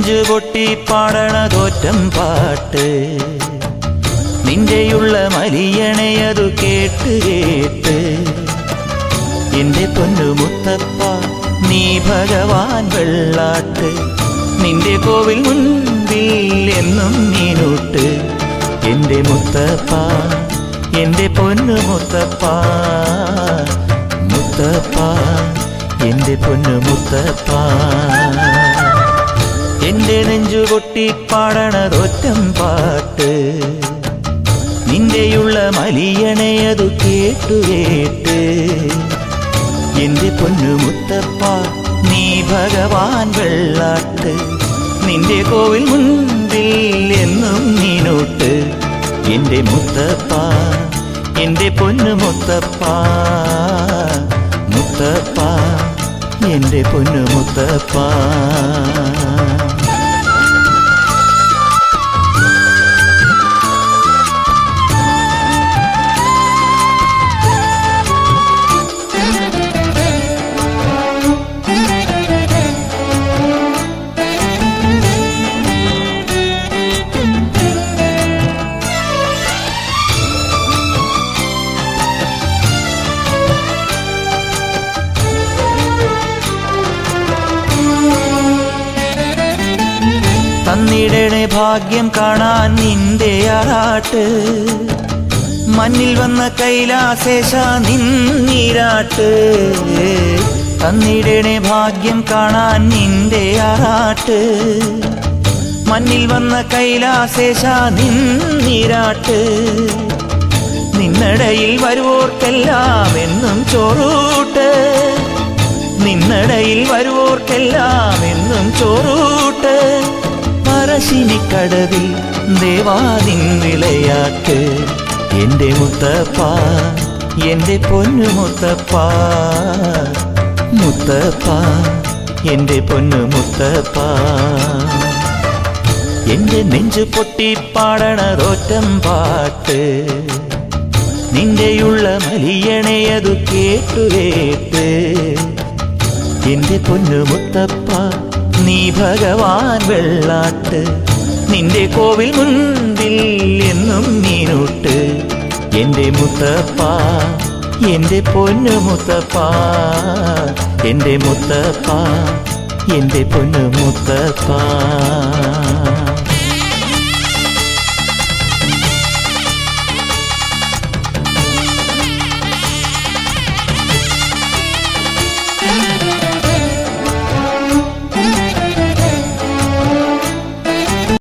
നെഞ്ചു പൊട്ടി പാടണതോറ്റം പാട്ട് നിന്റെയുള്ള മലിയണയതു കേട്ട് കേട്ട് എന്റെ പൊന്നു മുത്തപ്പ നീ ഭഗവാൻ വെള്ളാട്ട് നിന്റെ കോവിൽ മുൻപിൽ എന്നും നീനൂട്ട് എന്റെ മുത്തപ്പ എന്റെ പൊന്നു മുത്തപ്പ മുത്തപ്പ എന്റെ പൊന്നു മുത്തപ്പ എന്റെ നെഞ്ചു പൊട്ടി പാടണതൊറ്റം പാട്ട് നിന്റെയുള്ള മലിയണയതു കേട്ടു കേട്ട് എന്റെ പൊന്നു മുത്തപ്പ നീ ഭഗവാൻ വെള്ളാട്ട് നിന്റെ കോവിൽ മുൻപിൽ എന്നും നീനൂട്ട് എന്റെ മുത്തപ്പ എന്റെ പൊന്നു മുത്തപ്പ മുത്തപ്പ എന്റെ പൊന്നു മുത്തപ്പ തന്നിടണേ ഭാഗ്യം കാണാൻ നിന്റെ ആറാട്ട് മണ്ണിൽ വന്ന കൈലാസേശ നിന്നീരാട്ട് തന്നിടണേ ഭാഗ്യം കാണാൻ നിന്റെ ആറാട്ട് മണ്ണിൽ വന്ന കൈലാസേശ നിന്നീരാട്ട് നിന്നടയിൽ വരുവോർക്കെല്ലാം എന്നും ചോറൂട്ട് നിന്നടയിൽ വരുവോർക്കെല്ലാം എന്നും ചോറൂട്ട് പറശ്ശിനിക്കടവിൽ ദേവാദിൻ വിളയാട്ട് എന്റെ മുത്തപ്പ എന്റെ പൊന്നു മുത്തപ്പ മുത്തപ്പ എന്റെ പൊന്നു മുത്തപ്പ എന്റെ നെഞ്ചു പൊട്ടി പാടണതൊറ്റം പാട്ട് നിന്റെയുള്ള മലിയണയതു കേട്ടു കേട്ട് എന്റെ പൊന്നു മുത്തപ്പ നീ ഭഗവാൻ വെള്ളാട്ട് നിന്റെ കോവിൽ മുൻപിൽ എന്നും നീനൂട്ട് എന്റെ മുത്തപ്പ എന്റെ പൊന്നു മുത്തപ്പ എന്റെ മുത്തപ്പ എന്റെ പൊന്നു മുത്തപ്പ